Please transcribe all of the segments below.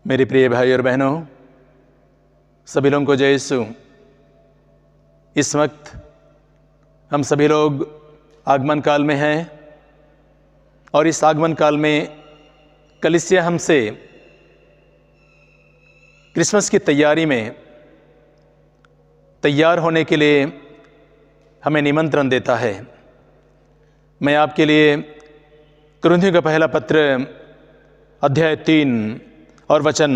मेरे प्रिय भाई और बहनों, सभी लोगों को जय यीशु। इस वक्त हम सभी लोग आगमन काल में हैं और इस आगमन काल में कलीसिया हमसे क्रिसमस की तैयारी में तैयार होने के लिए हमें निमंत्रण देता है। मैं आपके लिए कुरिन्थियों का पहला पत्र अध्याय 3 और वचन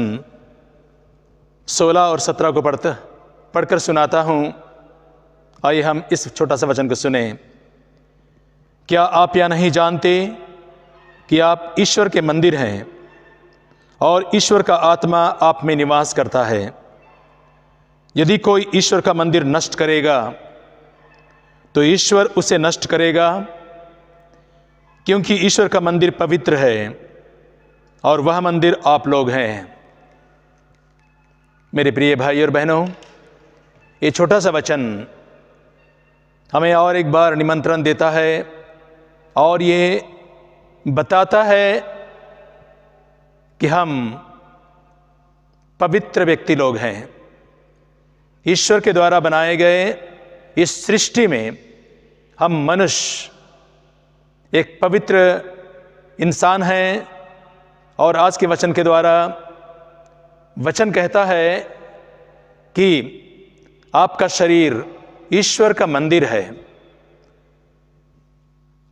16 और 17 को पढ़कर सुनाता हूँ। आइए हम इस छोटा सा वचन को सुने। क्या आप यह नहीं जानते कि आप ईश्वर के मंदिर हैं और ईश्वर का आत्मा आप में निवास करता है? यदि कोई ईश्वर का मंदिर नष्ट करेगा तो ईश्वर उसे नष्ट करेगा, क्योंकि ईश्वर का मंदिर पवित्र है और वह मंदिर आप लोग हैं। मेरे प्रिय भाई और बहनों, ये छोटा सा वचन हमें और एक बार निमंत्रण देता है और ये बताता है कि हम पवित्र व्यक्ति लोग हैं। ईश्वर के द्वारा बनाए गए इस सृष्टि में हम मनुष्य एक पवित्र इंसान हैं। और आज के वचन के द्वारा वचन कहता है कि आपका शरीर ईश्वर का मंदिर है।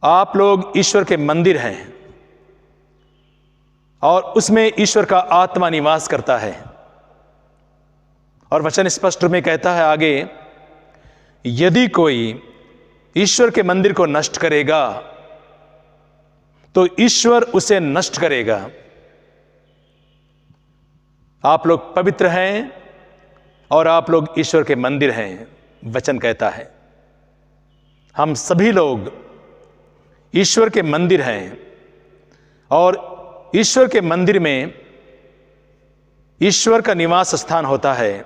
आप लोग ईश्वर के मंदिर हैं और उसमें ईश्वर का आत्मा निवास करता है। और वचन स्पष्ट में कहता है आगे, यदि कोई ईश्वर के मंदिर को नष्ट करेगा तो ईश्वर उसे नष्ट करेगा। आप लोग पवित्र हैं और आप लोग ईश्वर के मंदिर हैं। वचन कहता है हम सभी लोग ईश्वर के मंदिर हैं और ईश्वर के मंदिर में ईश्वर का निवास स्थान होता है।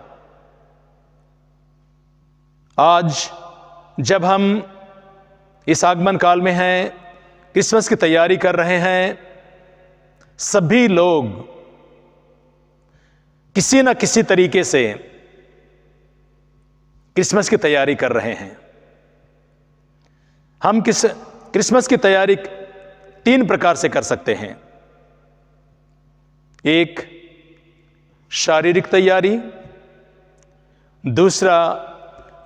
आज जब हम इस आगमन काल में हैं, क्रिसमस की तैयारी कर रहे हैं, सभी लोग किसी न किसी तरीके से क्रिसमस की तैयारी कर रहे हैं। हम क्रिसमस की तैयारी 3 प्रकार से कर सकते हैं। एक, शारीरिक तैयारी, दूसरा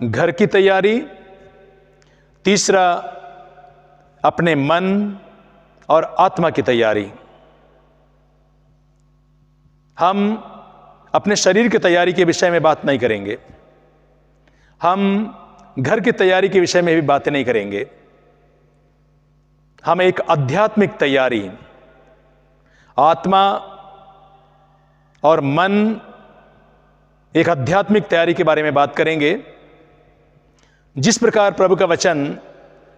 घर की तैयारी, तीसरा अपने मन और आत्मा की तैयारी। हम अपने शरीर की तैयारी के विषय में बात नहीं करेंगे, हम घर की तैयारी के विषय में भी बातें नहीं करेंगे। हम एक आध्यात्मिक तैयारी, आत्मा और मन, एक आध्यात्मिक तैयारी के बारे में बात करेंगे। जिस प्रकार प्रभु का वचन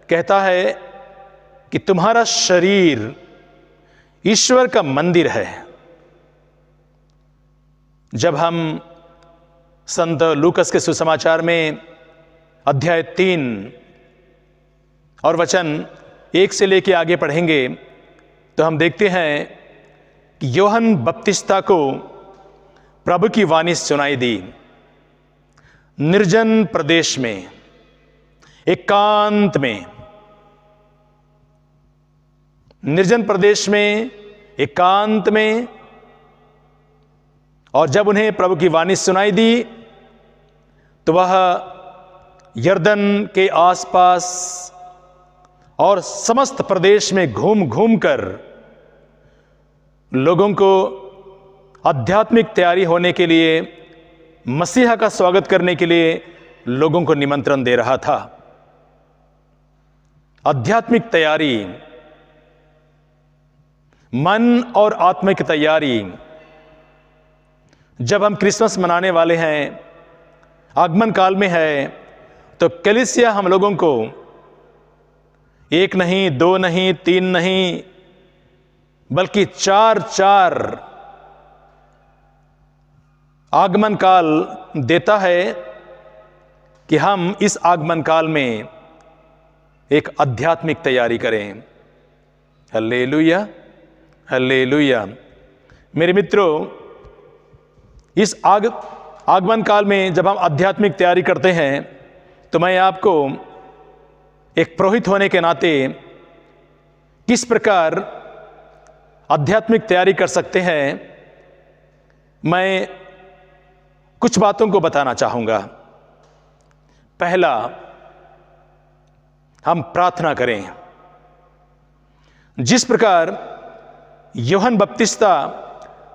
कहता है कि तुम्हारा शरीर ईश्वर का मंदिर है। जब हम संत लूकस के सुसमाचार में अध्याय 3 और वचन 1 से लेके आगे पढ़ेंगे तो हम देखते हैं कि योहन बपतिस्ता को प्रभु की वाणी सुनाई दी। निर्जन प्रदेश में, एकांत में, निर्जन प्रदेश में, एकांत में। और जब उन्हें प्रभु की वाणी सुनाई दी तो वह यरदन के आसपास और समस्त प्रदेश में घूम घूम कर लोगों को आध्यात्मिक तैयारी होने के लिए, मसीहा का स्वागत करने के लिए लोगों को निमंत्रण दे रहा था। आध्यात्मिक तैयारी, मन और आत्मा की तैयारी। जब हम क्रिसमस मनाने वाले हैं, आगमन काल में है, तो कलीसिया हम लोगों को 1 नहीं, 2 नहीं, 3 नहीं, बल्कि 4 आगमन काल देता है कि हम इस आगमन काल में एक आध्यात्मिक तैयारी करें। Hallelujah, hallelujah. मेरे मित्रों, इस आगमन काल में जब हम आध्यात्मिक तैयारी करते हैं तो मैं आपको एक पुरोहित होने के नाते किस प्रकार आध्यात्मिक तैयारी कर सकते हैं, मैं कुछ बातों को बताना चाहूंगा। पहला, हम प्रार्थना करें। जिस प्रकार यूहन्ना बपतिस्ता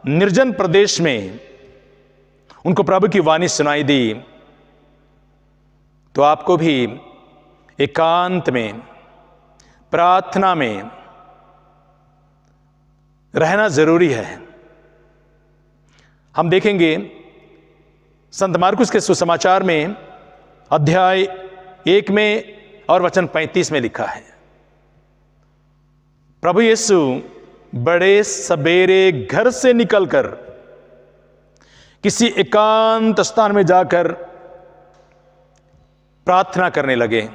निर्जन प्रदेश में उनको प्रभु की वाणी सुनाई दी, तो आपको भी एकांत में प्रार्थना में रहना जरूरी है। हम देखेंगे संत मार्कुस के सुसमाचार में अध्याय 1 में और वचन 35 में लिखा है, प्रभु यीशु बड़े सवेरे घर से निकलकर किसी एकांत स्थान में जाकर प्रार्थना करने लगे।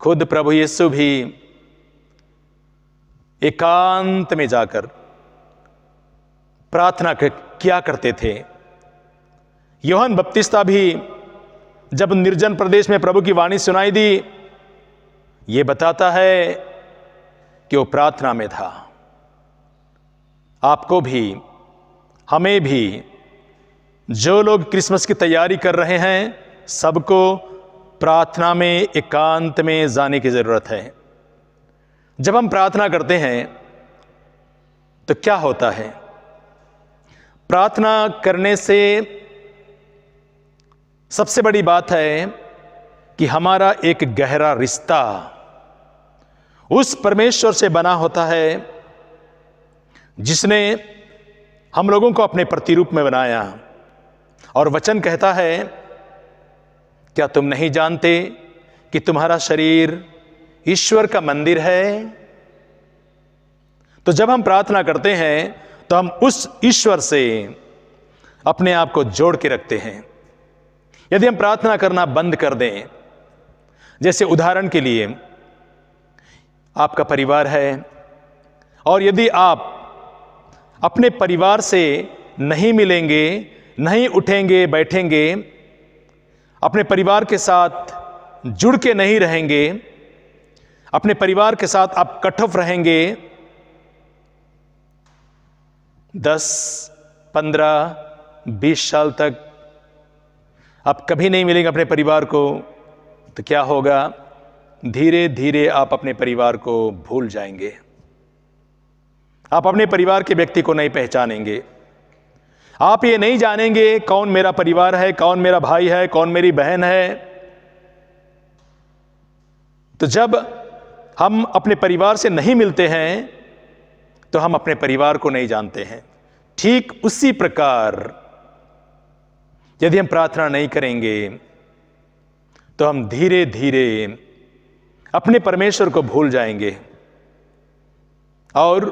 खुद प्रभु यीशु भी एकांत में जाकर प्रार्थना किया करते थे। यूहन्ना बपतिस्ता भी जब निर्जन प्रदेश में प्रभु की वाणी सुनाई दी, यह बताता है कि वो प्रार्थना में था। आपको भी, हमें भी, जो लोग क्रिसमस की तैयारी कर रहे हैं, सबको प्रार्थना में एकांत में जाने की जरूरत है। जब हम प्रार्थना करते हैं तो क्या होता है? प्रार्थना करने से सबसे बड़ी बात है कि हमारा एक गहरा रिश्ता उस परमेश्वर से बना होता है जिसने हम लोगों को अपने प्रतिरूप में बनाया। और वचन कहता है, क्या तुम नहीं जानते कि तुम्हारा शरीर ईश्वर का मंदिर है? तो जब हम प्रार्थना करते हैं तो हम उस ईश्वर से अपने आप को जोड़ के रखते हैं। यदि हम प्रार्थना करना बंद कर दें, जैसे उदाहरण के लिए आपका परिवार है और यदि आप अपने परिवार से नहीं मिलेंगे, नहीं उठेंगे बैठेंगे, अपने परिवार के साथ जुड़ के नहीं रहेंगे, अपने परिवार के साथ आप कट ऑफ रहेंगे, 10, 15, 20 साल तक आप कभी नहीं मिलेंगे अपने परिवार को, तो क्या होगा? धीरे धीरे आप अपने परिवार को भूल जाएंगे। आप अपने परिवार के व्यक्ति को नहीं पहचानेंगे। आप ये नहीं जानेंगे कौन मेरा परिवार है, कौन मेरा भाई है, कौन मेरी बहन है। तो जब हम अपने परिवार से नहीं मिलते हैं तो हम अपने परिवार को नहीं जानते हैं। ठीक उसी प्रकार यदि हम प्रार्थना नहीं करेंगे तो हम धीरे धीरे अपने परमेश्वर को भूल जाएंगे और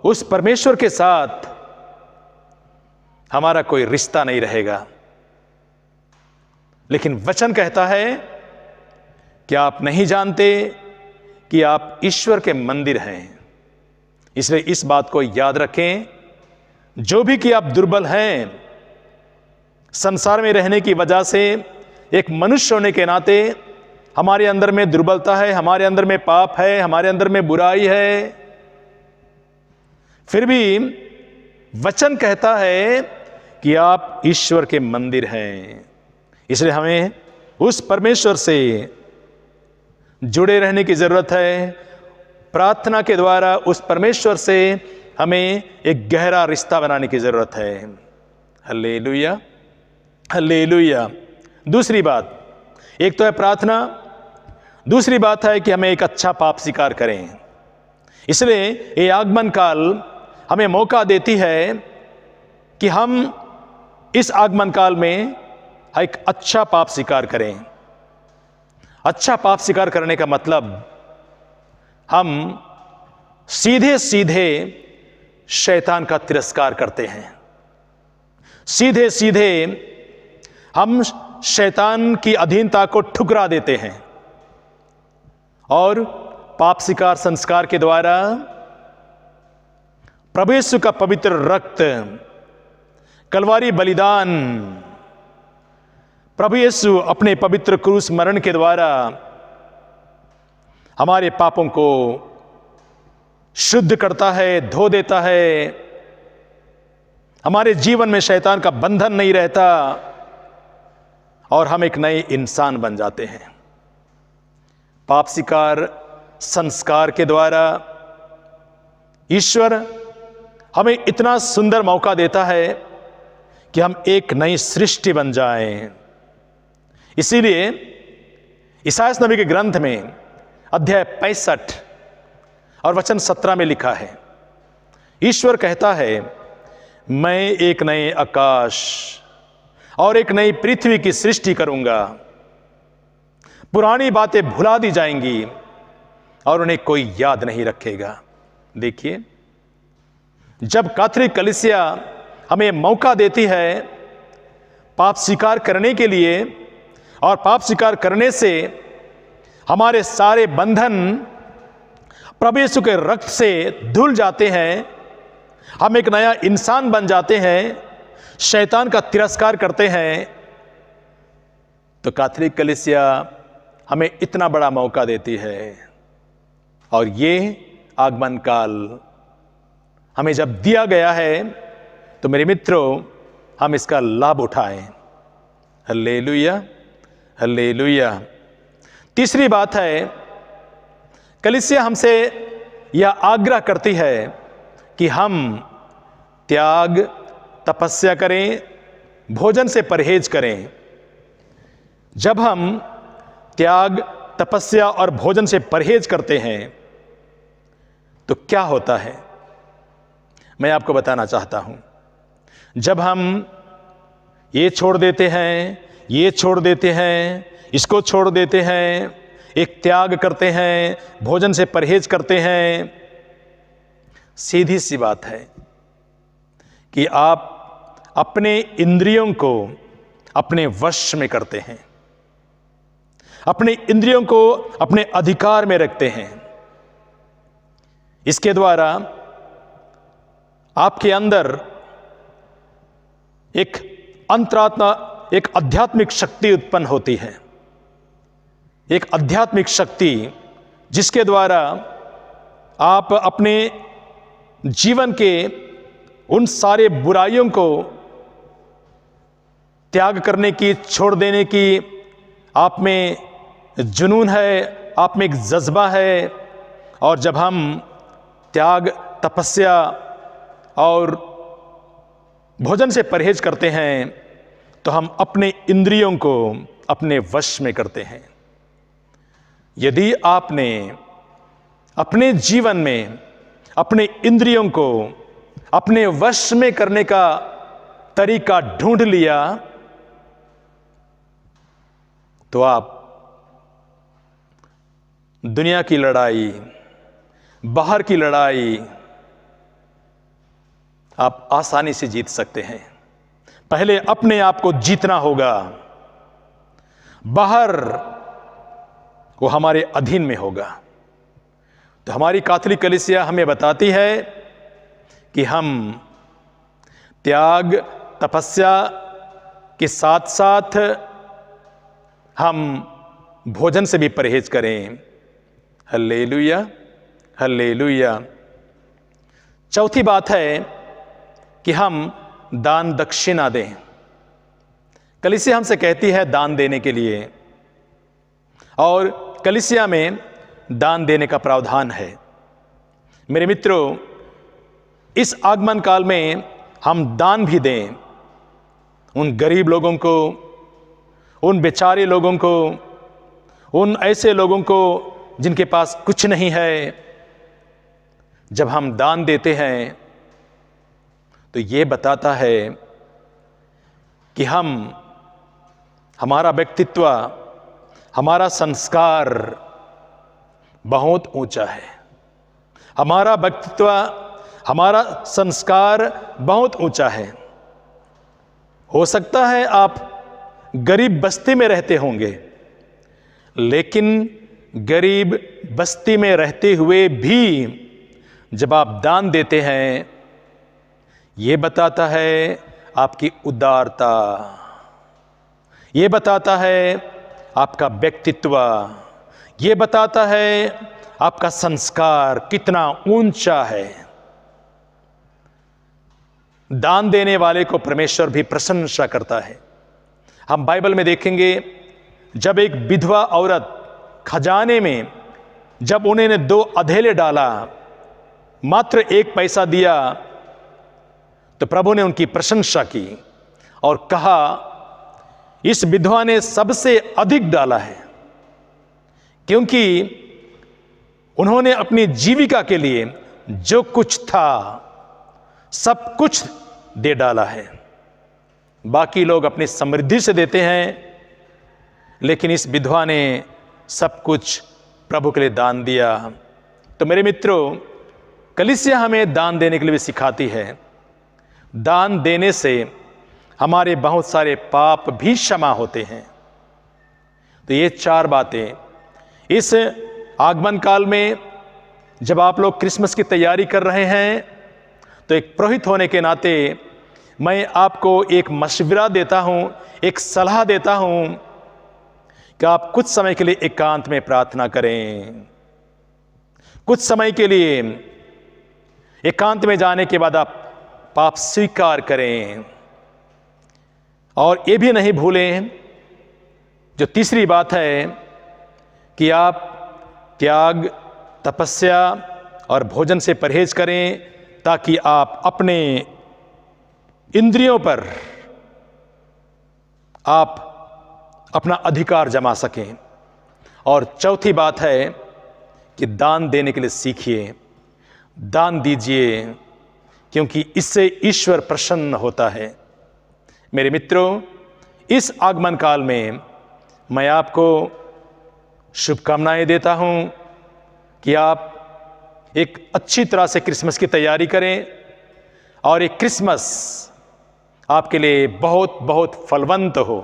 उस परमेश्वर के साथ हमारा कोई रिश्ता नहीं रहेगा। लेकिन वचन कहता है कि आप नहीं जानते कि आप ईश्वर के मंदिर हैं। इसलिए इस बात को याद रखें, जो भी कि आप दुर्बल हैं, संसार में रहने की वजह से एक मनुष्य होने के नाते हमारे अंदर में दुर्बलता है, हमारे अंदर में पाप है, हमारे अंदर में बुराई है, फिर भी वचन कहता है कि आप ईश्वर के मंदिर हैं। इसलिए हमें उस परमेश्वर से जुड़े रहने की जरूरत है। प्रार्थना के द्वारा उस परमेश्वर से हमें एक गहरा रिश्ता बनाने की जरूरत है। Hallelujah, hallelujah. दूसरी बात, एक तो है प्रार्थना, दूसरी बात है कि हमें एक अच्छा पाप स्वीकार करें। इसलिए ये आगमन काल हमें मौका देती है कि हम इस आगमन काल में एक अच्छा पाप स्वीकार करें। अच्छा पाप स्वीकार करने का मतलब हम सीधे सीधे शैतान का तिरस्कार करते हैं। सीधे सीधे हम शैतान की अधीनता को ठुकरा देते हैं और पाप स्वीकार संस्कार के द्वारा प्रभु यीशु का पवित्र रक्त कलवारी बलिदान, प्रभु यीशु अपने पवित्र क्रूस मरण के द्वारा हमारे पापों को शुद्ध करता है, धो देता है। हमारे जीवन में शैतान का बंधन नहीं रहता और हम एक नए इंसान बन जाते हैं। पाप स्वीकार संस्कार के द्वारा ईश्वर हमें इतना सुंदर मौका देता है कि हम एक नई सृष्टि बन जाएं। इसीलिए इसायास नबी के ग्रंथ में अध्याय 65 और वचन 17 में लिखा है, ईश्वर कहता है, मैं एक नए आकाश और एक नई पृथ्वी की सृष्टि करूंगा। पुरानी बातें भुला दी जाएंगी और उन्हें कोई याद नहीं रखेगा। देखिए, जब कैथोलिक कलीसिया हमें मौका देती है पाप स्वीकार करने के लिए और पाप स्वीकार करने से हमारे सारे बंधन प्रभु यीशु के रक्त से धुल जाते हैं, हम एक नया इंसान बन जाते हैं, शैतान का तिरस्कार करते हैं, तो कैथोलिक कलीसिया हमें इतना बड़ा मौका देती है। और ये आगमन काल हमें जब दिया गया है तो मेरे मित्रों, हम इसका लाभ उठाएं। Hallelujah, hallelujah. तीसरी बात है, कलीसिया हमसे यह आग्रह करती है कि हम त्याग, तपस्या करें, भोजन से परहेज करें। जब हम त्याग, तपस्या और भोजन से परहेज करते हैं तो क्या होता है, मैं आपको बताना चाहता हूं। जब हम ये छोड़ देते हैं, ये छोड़ देते हैं, इसको छोड़ देते हैं, एक त्याग करते हैं, भोजन से परहेज करते हैं, सीधी सी बात है कि आप अपने इंद्रियों को अपने वश में करते हैं, अपने इंद्रियों को अपने अधिकार में रखते हैं। इसके द्वारा आपके अंदर एक अंतरात्मा, एक आध्यात्मिक शक्ति उत्पन्न होती है, एक आध्यात्मिक शक्ति जिसके द्वारा आप अपने जीवन के उन सारे बुराइयों को त्याग करने की, छोड़ देने की आप में जुनून है, आप में एक जज्बा है। और जब हम त्याग, तपस्या और भोजन से परहेज करते हैं तो हम अपने इंद्रियों को अपने वश में करते हैं। यदि आपने अपने जीवन में अपने इंद्रियों को अपने वश में करने का तरीका ढूंढ लिया तो आप दुनिया की लड़ाई, बाहर की लड़ाई आप आसानी से जीत सकते हैं। पहले अपने आप को जीतना होगा, बाहर वो हमारे अधीन में होगा। तो हमारी कैथोलिक कलीसिया हमें बताती है कि हम त्याग, तपस्या के साथ साथ हम भोजन से भी परहेज करें। Hallelujah, hallelujah. चौथी बात है कि हम दान दक्षिणा दें। कलीसिया हमसे कहती है दान देने के लिए, और कलीसिया में दान देने का प्रावधान है। मेरे मित्रों, इस आगमन काल में हम दान भी दें, उन गरीब लोगों को, उन बेचारे लोगों को, उन ऐसे लोगों को जिनके पास कुछ नहीं है। जब हम दान देते हैं तो ये बताता है कि हमारा व्यक्तित्व, हमारा संस्कार बहुत ऊंचा है। हमारा व्यक्तित्व, हमारा संस्कार बहुत ऊंचा है। हो सकता है आप गरीब बस्ती में रहते होंगे, लेकिन गरीब बस्ती में रहते हुए भी जब आप दान देते हैं, ये बताता है आपकी उदारता, ये बताता है आपका व्यक्तित्व, ये बताता है आपका संस्कार कितना ऊंचा है। दान देने वाले को परमेश्वर भी प्रशंसा करता है। हम बाइबल में देखेंगे, जब एक विधवा औरत खजाने में जब उन्होंने 2 अधेले डाला, मात्र 1 पैसा दिया, तो प्रभु ने उनकी प्रशंसा की और कहा, इस विधवा ने सबसे अधिक डाला है, क्योंकि उन्होंने अपनी जीविका के लिए जो कुछ था सब कुछ दे डाला है। बाकी लोग अपनी समृद्धि से देते हैं, लेकिन इस विधवा ने सब कुछ प्रभु के लिए दान दिया। तो मेरे मित्रों, कलीसिया हमें दान देने के लिए भी सिखाती है। दान देने से हमारे बहुत सारे पाप भी क्षमा होते हैं। तो ये 4 बातें इस आगमन काल में, जब आप लोग क्रिसमस की तैयारी कर रहे हैं, तो एक पुरोहित होने के नाते मैं आपको एक मशवरा देता हूं, एक सलाह देता हूं कि आप कुछ समय के लिए एकांत में प्रार्थना करें। कुछ समय के लिए एकांत में जाने के बाद आप पाप स्वीकार करें। और ये भी नहीं भूलें, जो तीसरी बात है, कि आप त्याग, तपस्या और भोजन से परहेज करें, ताकि आप अपने इंद्रियों पर आप अपना अधिकार जमा सकें। और चौथी बात है कि दान देने के लिए सीखिए, दान दीजिए, क्योंकि इससे ईश्वर प्रसन्न होता है। मेरे मित्रों, इस आगमन काल में मैं आपको शुभकामनाएं देता हूं कि आप एक अच्छी तरह से क्रिसमस की तैयारी करें और एक क्रिसमस आपके लिए बहुत बहुत फलवंत हो।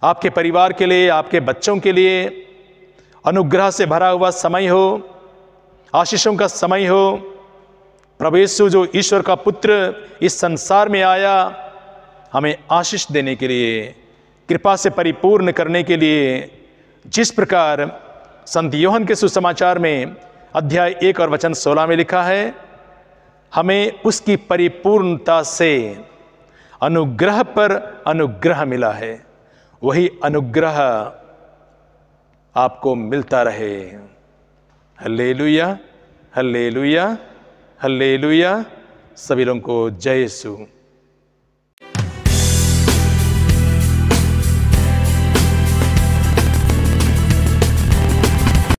आपके परिवार के लिए, आपके बच्चों के लिए अनुग्रह से भरा हुआ समय हो, आशीषों का समय हो। प्रभु यीशु जो ईश्वर का पुत्र इस संसार में आया, हमें आशीष देने के लिए, कृपा से परिपूर्ण करने के लिए, जिस प्रकार संत यूहन्ना के सुसमाचार में अध्याय 1 और वचन 16 में लिखा है, हमें उसकी परिपूर्णता से अनुग्रह पर अनुग्रह मिला है। वही अनुग्रह आपको मिलता रहे। Hallelujah, hallelujah, hallelujah. सभी लोगों को जय यीशु।